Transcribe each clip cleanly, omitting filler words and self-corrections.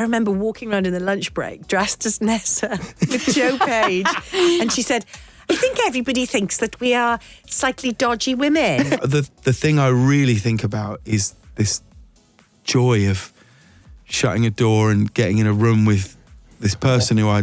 I remember walking around in the lunch break dressed as Nessa with Joe Page, and she said, I think everybody thinks that we are slightly dodgy women. The thing I really think about is this joy of shutting a door and getting in a room with this person who I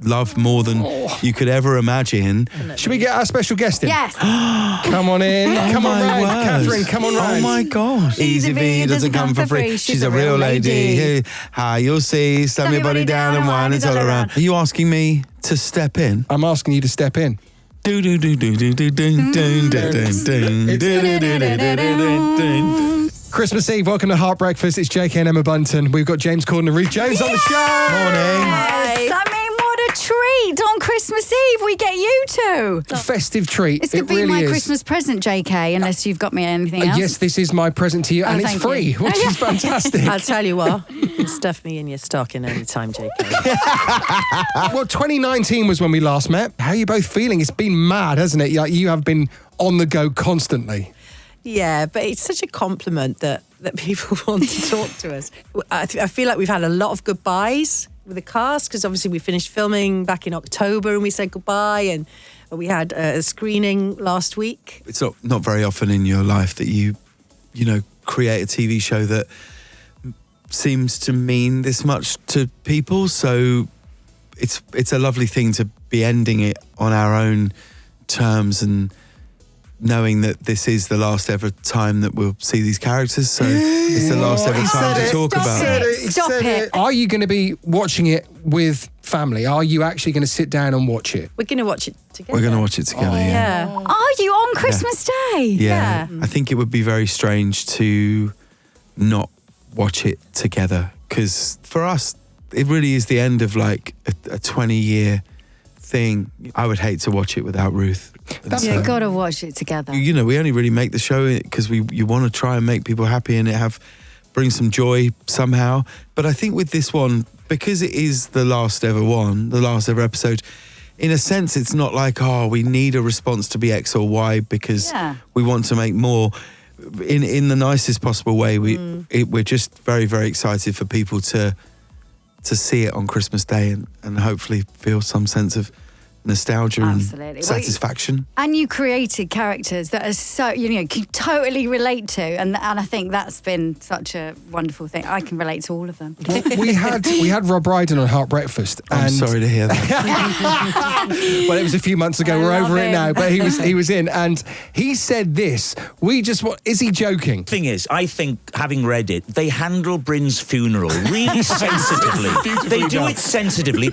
love more than you could ever imagine. Should we get our special guest in? Yes. Come on in. Come on round. Catherine, come on round. Oh my God. Easy V doesn't come for free. She's a real lady. Hi, you'll see. Slam your body down and wine is all around. Are you asking me to step in? I'm asking you to step in. Do do do do do do do do do do. Christmas Eve, welcome to Heart Breakfast. It's JK and Emma Bunton. We've got James Corden and Ruth Jones on the show. Morning. Yes. I mean, what a treat. On Christmas Eve, we get you two. A festive treat. This could be really my is. Christmas present, JK, unless you've got me anything else. Yes, this is my present to you, and it's thank free, you. which is fantastic. I'll tell you what, you can stuff me in your stocking any time, JK. Well, 2019 was when we last met. How are you both feeling? It's been mad, hasn't it? Like, you have been on the go constantly. Yeah, but it's such a compliment that people want to talk to us. I feel like we've had a lot of goodbyes with the cast, because obviously we finished filming back in October and we said goodbye, and we had a screening last week. It's not very often in your life that you create a TV show that seems to mean this much to people. So it's a lovely thing to be ending it on our own terms and knowing that this is the last ever time that we'll see these characters. So it's the last ever time to talk about it. Stop it. Are you going to be watching it with family? Are you actually going to sit down and watch it? We're going to watch it together. We're going to watch it together, yeah. Are you on Christmas Day? Yeah. I think it would be very strange to not watch it together, because for us, it really is the end of like a 20-year thing. I would hate to watch it without Ruth. You've got to watch it together. We only really make the show because you want to try and make people happy and bring some joy somehow. But I think with this one, because it is the last ever episode, in a sense, it's not like, we need a response to be X or Y because we want to make more. In the nicest possible way, we're just very, very excited for people to see it on Christmas Day and hopefully feel some sense of nostalgia and satisfaction. And you created characters that are so, can totally relate to, and I think that's been such a wonderful thing. I can relate to all of them. Well, we had Rob Brydon on Heart Breakfast. I'm sorry to hear that. Well, it was a few months ago. We're over it now, but he was in, and he said this. Is he joking? Thing is, I think, having read it, they handle Bryn's funeral really sensitively. They do it sensitively.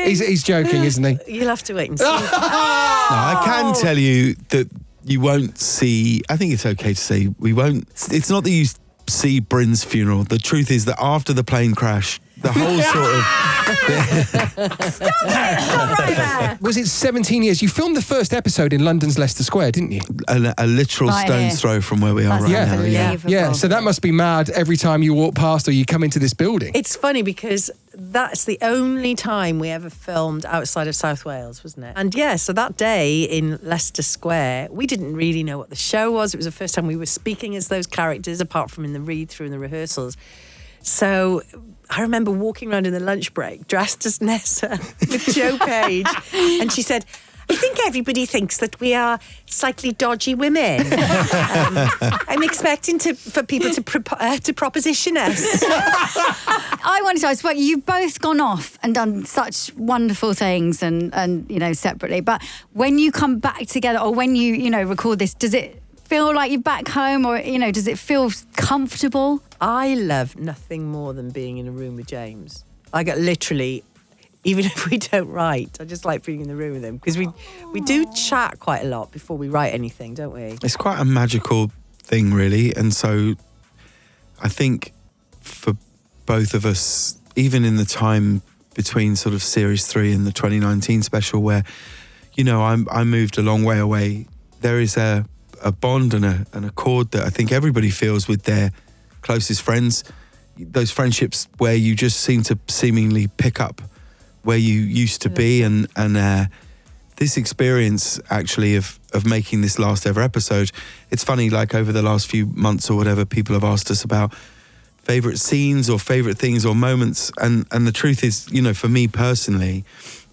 He's joking, isn't he? You'll have to wait and see. No, I can tell you that you won't see. I think it's okay to say we won't. It's not that you see Bryn's funeral. The truth is that after the plane crash, the whole sort of... Stop right there. Was it 17 years? You filmed the first episode in London's Leicester Square, didn't you? A literal stone's throw from where we are right now. Yeah, so that must be mad every time you walk past or you come into this building. It's funny because that's the only time we ever filmed outside of South Wales, wasn't it? And so that day in Leicester Square, we didn't really know what the show was. It was the first time we were speaking as those characters, apart from in the read-through and the rehearsals. So I remember walking around in the lunch break dressed as Nessa with Joe Page, and she said, I think everybody thinks that we are slightly dodgy women. I'm expecting for people to proposition us. I wanted to ask, you've both gone off and done such wonderful things and separately, but when you come back together or when you record this, does it feel like you're back home, or does it feel comfortable? I love nothing more than being in a room with James. I get literally, even if we don't write, I just like being in the room with him, because we do chat quite a lot before we write anything, don't we? It's quite a magical thing, really. And so I think for both of us, even in the time between sort of Series 3 and the 2019 special, where, I moved a long way away, there is a bond and a chord that I think everybody feels with their closest friends. Those friendships where you just seem to seemingly pick up where you used to be, and this experience actually of making this last ever episode, it's funny, like over the last few months or whatever, people have asked us about favourite scenes or favourite things or moments. And the truth is, you know, for me personally,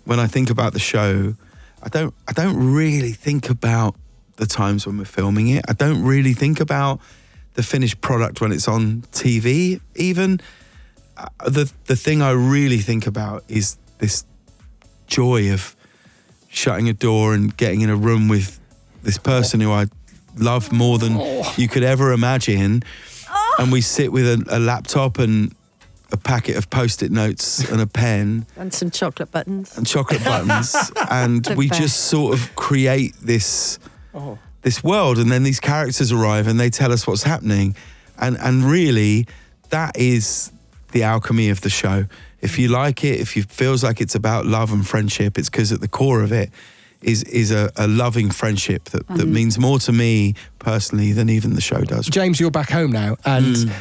when I think about the show, I don't really think about the times when we're filming it. I don't really think about the finished product when it's on TV even. The thing I really think about is this joy of shutting a door and getting in a room with this person who I love more than you could ever imagine. And we sit with a laptop and a packet of Post-it notes and a pen. And some chocolate buttons. And we just sort of create this world, and then these characters arrive and they tell us what's happening. And really, that is the alchemy of the show. If you like it, if it feels like it's about love and friendship, it's because at the core of it is a loving friendship that means more to me personally than even the show does. James, you're back home now, and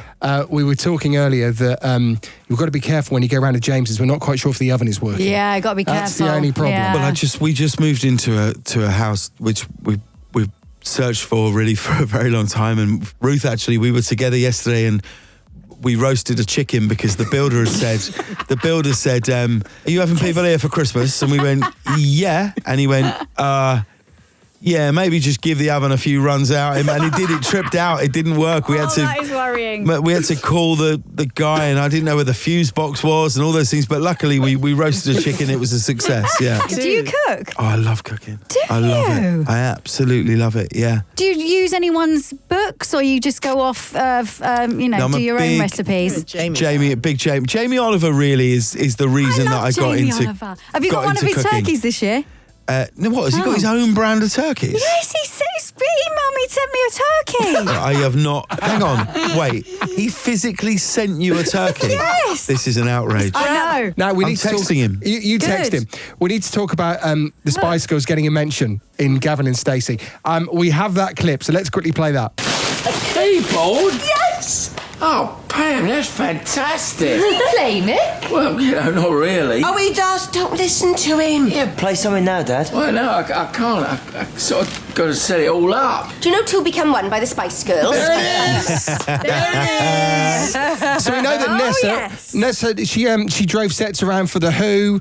we were talking earlier that you've got to be careful when you go around to James's. We're not quite sure if the oven is working. Yeah, got to be careful. That's the only problem. Yeah. Well, we just moved into a house which we've searched for really for a very long time, and Ruth, actually, we were together yesterday and we roasted a chicken because the builder said, are you having people here for Christmas? And we went, yeah. And he went, yeah, maybe just give the oven a few runs out. And he did, it tripped out. It didn't work. That is worrying. We had to call the guy, and I didn't know where the fuse box was and all those things. But luckily we roasted a chicken. It was a success, yeah. Do you cook? Oh, I love cooking. I love it. I absolutely love it, yeah. Do you use anyone's books, or you just go off, do your own recipes? Jamie Oliver really is the reason that I got Jamie into Oliver. Have you got one of his cooking. turkeys this year? No, what? Has he got his own brand of turkeys? Yes, he emailed me, sent me a turkey. I have not. Hang on, wait. He physically sent you a turkey? Yes. This is an outrage. I know. Now we I'm need to texting him. You text him. We need to talk about the Spice Girls getting a mention in Gavin and Stacey. We have that clip, so let's quickly play that. A keyboard? Yes. Oh, Pam, that's fantastic. Play, Mick. Well, not really. Oh, he does. Don't listen to him. Yeah, play something now, Dad. Well, no, I can't. I sort of got to set it all up. Do you know Two Become One by the Spice Girls? There it is. So we know that Nessa, she drove sets around for the Who.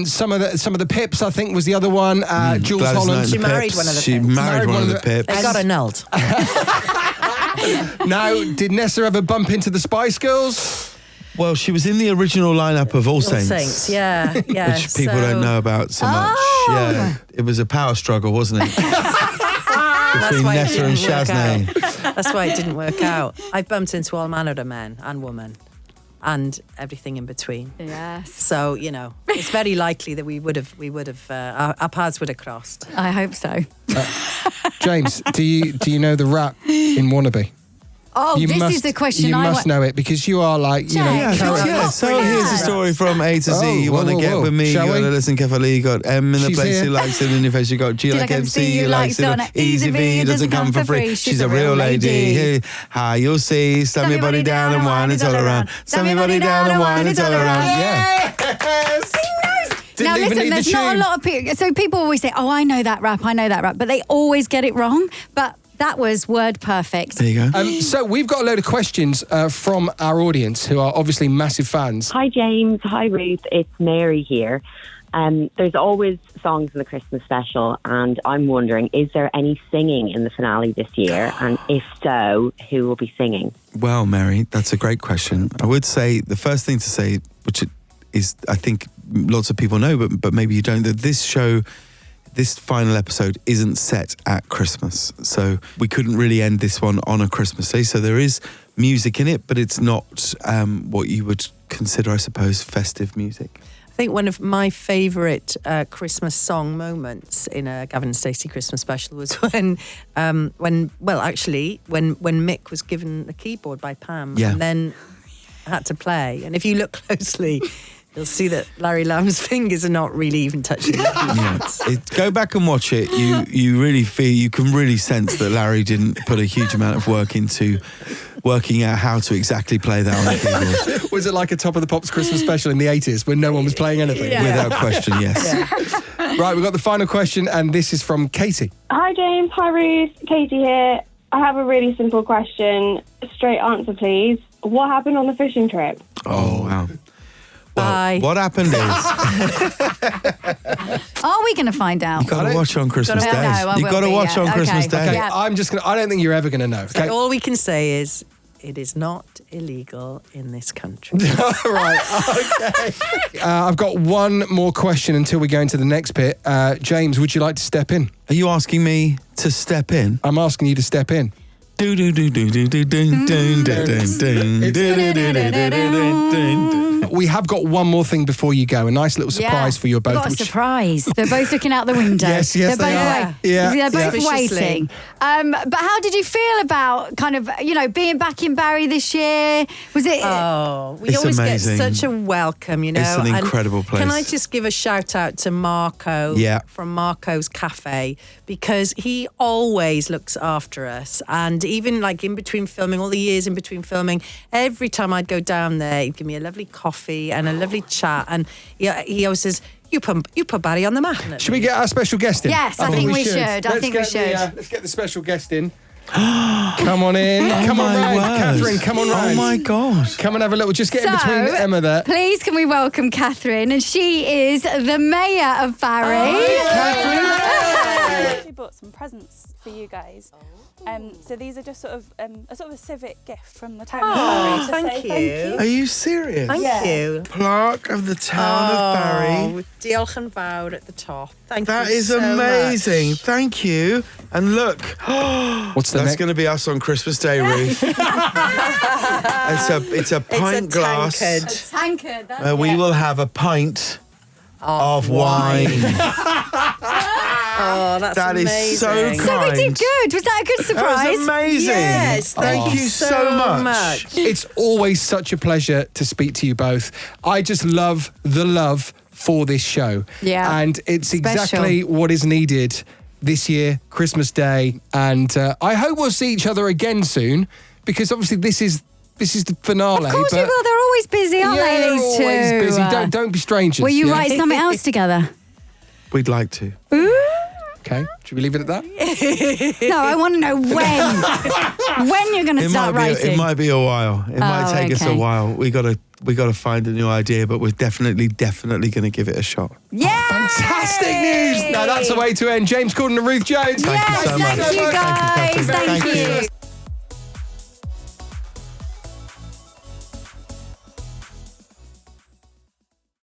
Some of the Pips, I think, was the other one. Jules Gladys Holland. Knight She and the married Pips. one of the She Pips. married one of the Pips. They got annulled. Now, did Nessa ever bump into the Spice Girls? Well, she was in the original lineup of All Saints. Yeah. Which people don't know about so much. Yeah, it was a power struggle, wasn't it? Between why it Nessa and didn't work Shaznay. That's why it didn't work out. I've bumped into all manner of men and women and everything in between. Yes. So, it's very likely that we would have our paths would have crossed. I hope so. James, do you know the rap in Wannabe? Oh, this is the question you I must know it because you are like, Jack, So here's the story from A to Z. Oh, You want to get with me, Shall you got we? to listen carefully. You got M in the She's place here. who likes it in your face. You got G like MC, you likes it. Easy V doesn't come for free. She's a real lady. Hey, how you'll see. Slam your body down and wine it's all around. Slam your body down and wine it's all around. Yeah. Now listen, there's not a lot of people. So people always say, "Oh, I know that rap, but they always get it wrong. But that was word perfect. There you go. So we've got a load of questions from our audience who are obviously massive fans. Hi James, hi Ruth, it's Mary here. There's always songs in the Christmas special, and I'm wondering, is there any singing in the finale this year? And if so, who will be singing? Well, Mary, that's a great question. I would say the first thing to say, which is, I think lots of people know, but maybe you don't, that this final episode isn't set at Christmas. So we couldn't really end this one on a Christmas day. So there is music in it, but it's not what you would consider, I suppose, festive music. I think one of my favourite Christmas song moments in a Gavin Stacey Christmas special was when Mick was given the keyboard by Pam and then had to play. And if you look closely, you'll see that Larry Lamb's fingers are not really even touching the keyboards. Go back and watch it. You can really sense that Larry didn't put a huge amount of work into working out how to exactly play that on the keyboard. Was it like a Top of the Pops Christmas special in the 80s when no one was playing anything? Yeah. Without question, yes. Yeah. Right, we've got the final question, and this is from Katie. Hi James, hi Ruth, Katie here. I have a really simple question. Straight answer, please. What happened on the fishing trip? Oh, wow. Bye. Well, what happened is Are we going to find out? you got to watch on Christmas Gotta- Day. No, I You will got to be, watch yeah. on Okay. Christmas Day. Okay, Yeah. I don't think you're ever going to know. Okay. All we can say is it is not illegal in this country. Right. Okay. I've got one more question until we go into the next bit. James, would you like to step in? Are you asking me to step in? I'm asking you to step in. Do do do do do do do do do do. We have got one more thing before you go. A nice little surprise for you both. Got a which- surprise. They're both looking out the window. Yes, they're they both are. Yeah, They're both yeah. waiting. But how did you feel about kind of, being back in Barry this year? Was it? Oh, we It's always amazing. get such a welcome, It's an and incredible place. Can I just give a shout out to Marco from Marco's Cafe, because he always looks after us. And even like in between filming, all the years in between filming, every time I'd go down there, he'd give me a lovely coffee and a lovely chat. And he always says, you put Barry on the map. Should we get our special guest in? Yes, I think we should. I think we should. Let's get the special guest in. Come on in. Come on round. Catherine, come on round. Oh my God. Come and have a little. Just get in between Emma there. Please, can we welcome Catherine? And she is the mayor of Barry. I actually bought some presents for you guys. So these are just sort of a civic gift from the town of Barry. To thank say you. Are you serious? Thank you. Plaque of the town of Barry. With Diolch and Vowed at the top. Thank you That is so amazing. much. Thank you. And look, What's the that's next? going to be us on Christmas Day, Ruth. It's a pint glass. tankard. Tankard. That's We it. will have a pint of wine. Oh, that's That is amazing. so So we did kind. good. Was that a good surprise? That was amazing. Yes, Thank you so much. It's always such a pleasure to speak to you both. I just love the love for this show. Yeah. And it's Special. exactly what is needed this year, Christmas Day. And I hope we'll see each other again soon, because obviously this is the finale. Of course we will. They're always busy, aren't they, they're these two? always busy. Don't be strangers. Will you yeah? write something else together? We'd like to. Okay. Should we leave it at that? No, I want to know when. When you're going to start writing. It might be a while. It might take us a okay. while. We got to find a new idea, but we're definitely going to give it a shot. Yeah! Fantastic news. Now that's the way to end. James Corden and Ruth Jones. Thank you so much. Thank you, guys. Thank you, Catherine. Thank Thank you. you.